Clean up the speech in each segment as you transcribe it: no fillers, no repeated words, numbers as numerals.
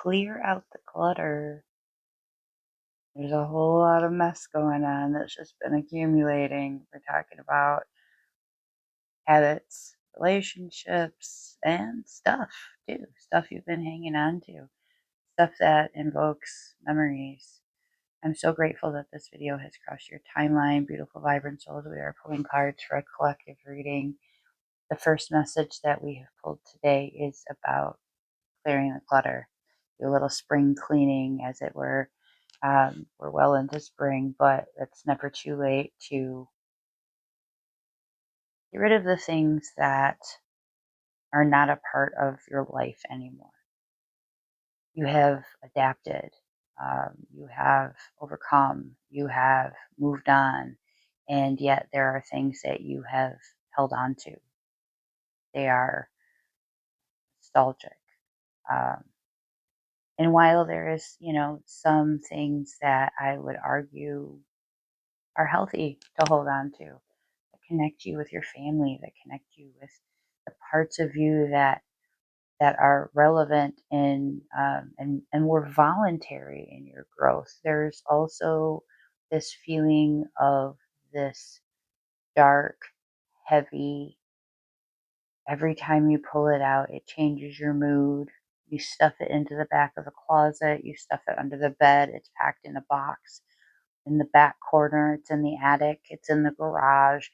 clear out the clutter. There's a whole lot of mess going on that's just been accumulating. We're talking about habits, relationships, and stuff too. Stuff you've been hanging on to, stuff that invokes memories. I'm so grateful that this video has crossed your timeline. Beautiful, vibrant souls, we are pulling cards for a collective reading. The first message that we have pulled today is about clearing the clutter, your little spring cleaning, as it were. We're well into spring, but it's never too late to get rid of the things that are not a part of your life anymore. You have adapted, you have overcome, you have moved on, and yet there are things that you have held on to. They are nostalgic. Um, and while there is, some things that I would argue are healthy to hold on to, that connect you with your family, that connect you with the parts of you that are relevant and were voluntary in your growth. There's also this feeling of this dark, heavy, every time you pull it out, it changes your mood. You stuff it into the back of the closet, you stuff it under the bed, it's packed in a box in the back corner, it's in the attic, it's in the garage.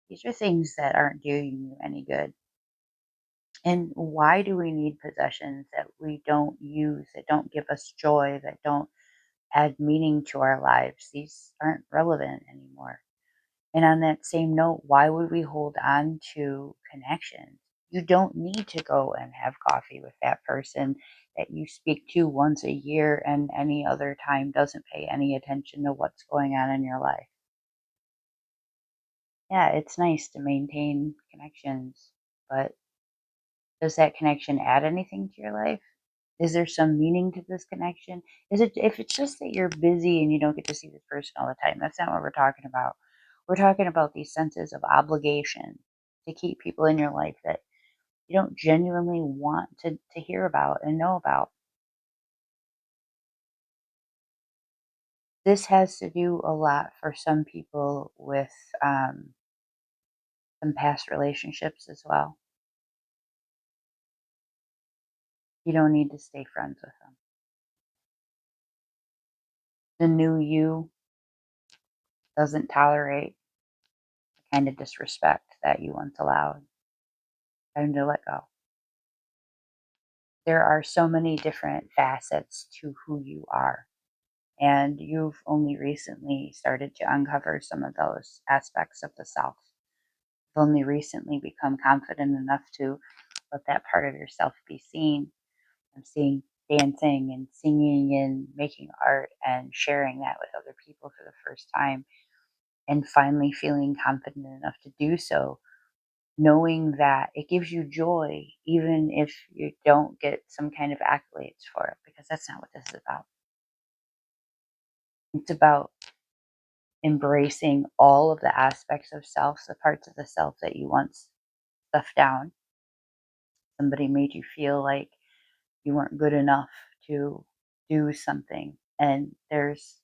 These are things that aren't doing you any good. And why do we need possessions that we don't use, that don't give us joy, that don't add meaning to our lives? These aren't relevant anymore. And on that same note, why would we hold on to connections? You don't need to go and have coffee with that person that you speak to once a year and any other time doesn't pay any attention to what's going on in your life. Yeah, it's nice to maintain connections, but does that connection add anything to your life? Is there some meaning to this connection? Is it, if it's just that you're busy and you don't get to see this person all the time, that's not what we're talking about. We're talking about these senses of obligation to keep people in your life that you don't genuinely want to hear about and know about. This has to do a lot for some people with some past relationships as well. You don't need to stay friends with them. The new you doesn't tolerate the kind of disrespect that you once allowed. Time to let go. There are so many different facets to who you are, and you've only recently started to uncover some of those aspects of the self. You've only recently become confident enough to let that part of yourself be seen. I'm seeing dancing and singing and making art and sharing that with other people for the first time, and finally feeling confident enough to do so, knowing that it gives you joy even if you don't get some kind of accolades for it, because that's not what this is about. It's about embracing all of the aspects of self, the parts of the self that you once stuffed down. Somebody made you feel like you weren't good enough to do something, and there's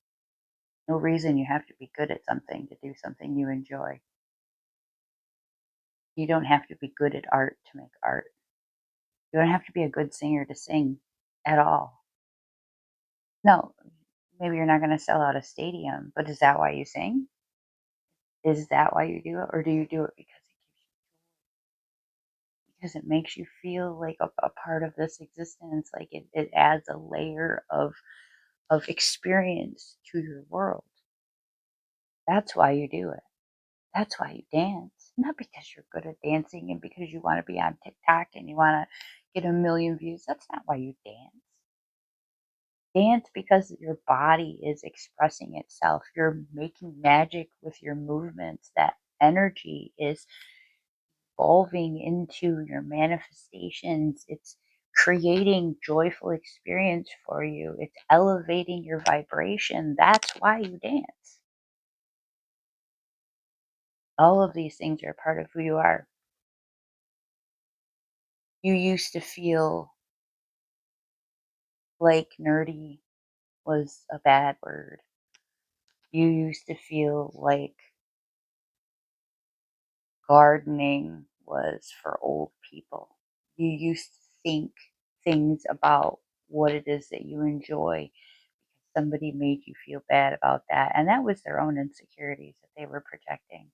no reason you have to be good at something to do something you enjoy. You don't have to be good at art to make art. You don't have to be a good singer to sing at all. No, maybe you're not going to sell out a stadium, but is that why you sing? Is that why you do it? Or do you do it because it makes you feel like a part of this existence? Like it adds a layer of experience to your world. That's why you do it. That's why you dance. Not because you're good at dancing and because you want to be on TikTok and you want to get a million views. That's not why you dance. Dance because your body is expressing itself. You're making magic with your movements. That energy is evolving into your manifestations. It's creating joyful experience for you. It's elevating your vibration. That's why you dance. All of these things are part of who you are. You used to feel like nerdy was a bad word. You used to feel like gardening was for old people. You used to think things about what it is that you enjoy. Somebody made you feel bad about that, and that was their own insecurities that they were projecting.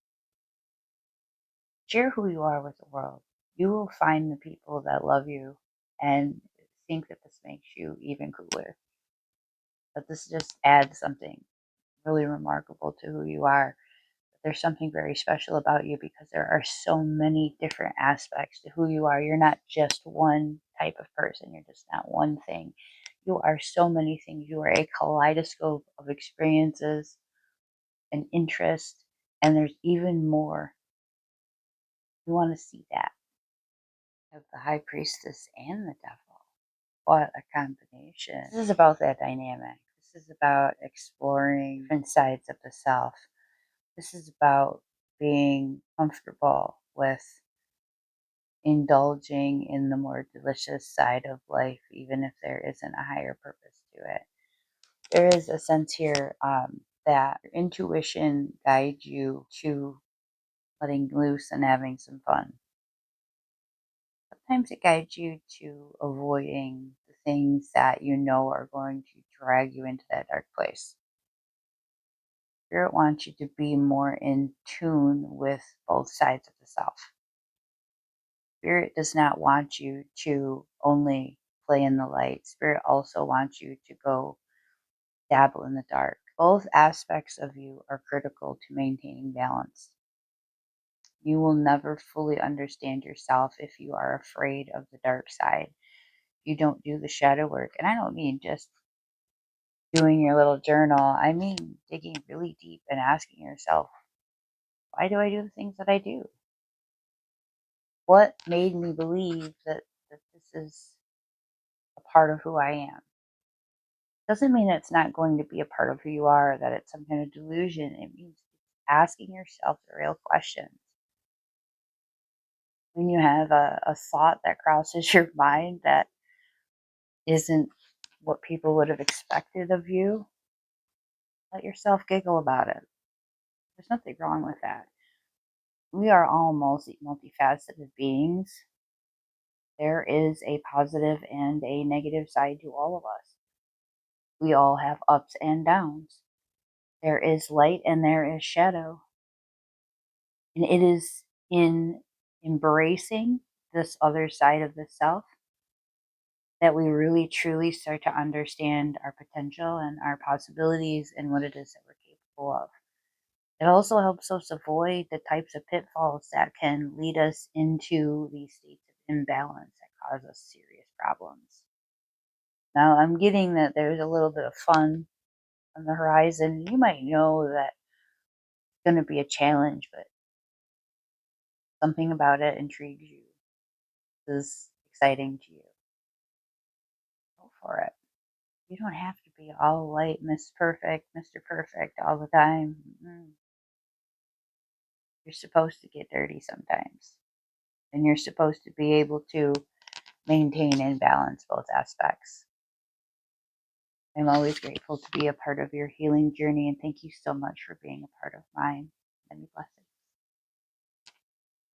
Share who you are with the world. You will find the people that love you and think that this makes you even cooler. But this just adds something really remarkable to who you are. There's something very special about you because there are so many different aspects to who you are. You're not just one type of person. You're just not one thing. You are so many things. You are a kaleidoscope of experiences and interest, and there's even more. You want to see that of the high priestess and the devil. What a combination. This is about that dynamic. This is about exploring different sides of the self. This is about being comfortable with indulging in the more delicious side of life, even if there isn't a higher purpose to it. There is a sense here that your intuition guides you to letting loose and having some fun. Sometimes it guides you to avoiding the things that you know are going to drag you into that dark place. Spirit wants you to be more in tune with both sides of the self. Spirit does not want you to only play in the light. Spirit also wants you to go dabble in the dark. Both aspects of you are critical to maintaining balance. You will never fully understand yourself if you are afraid of the dark side. You don't do the shadow work. And I don't mean just doing your little journal. I mean digging really deep and asking yourself, why do I do the things that I do? What made me believe that this is a part of who I am? Doesn't mean it's not going to be a part of who you are, or that it's some kind of delusion. It means asking yourself the real questions. When you have a thought that crosses your mind that isn't what people would have expected of you, let yourself giggle about it. There's nothing wrong with that. We are all multifaceted beings. There is a positive and a negative side to all of us. We all have ups and downs. There is light and there is shadow. And it is in embracing this other side of the self that we really truly start to understand our potential and our possibilities and what it is that we're capable of. It also helps us avoid the types of pitfalls that can lead us into these states of imbalance that cause us serious problems. Now, I'm getting that there's a little bit of fun on the horizon. You might know that it's going to be a challenge, but something about it intrigues you, is exciting to you. Go for it. You don't have to be all light, Miss Perfect, Mr. Perfect all the time. You're supposed to get dirty sometimes. And you're supposed to be able to maintain and balance both aspects. I'm always grateful to be a part of your healing journey, and thank you so much for being a part of mine. Many blessings.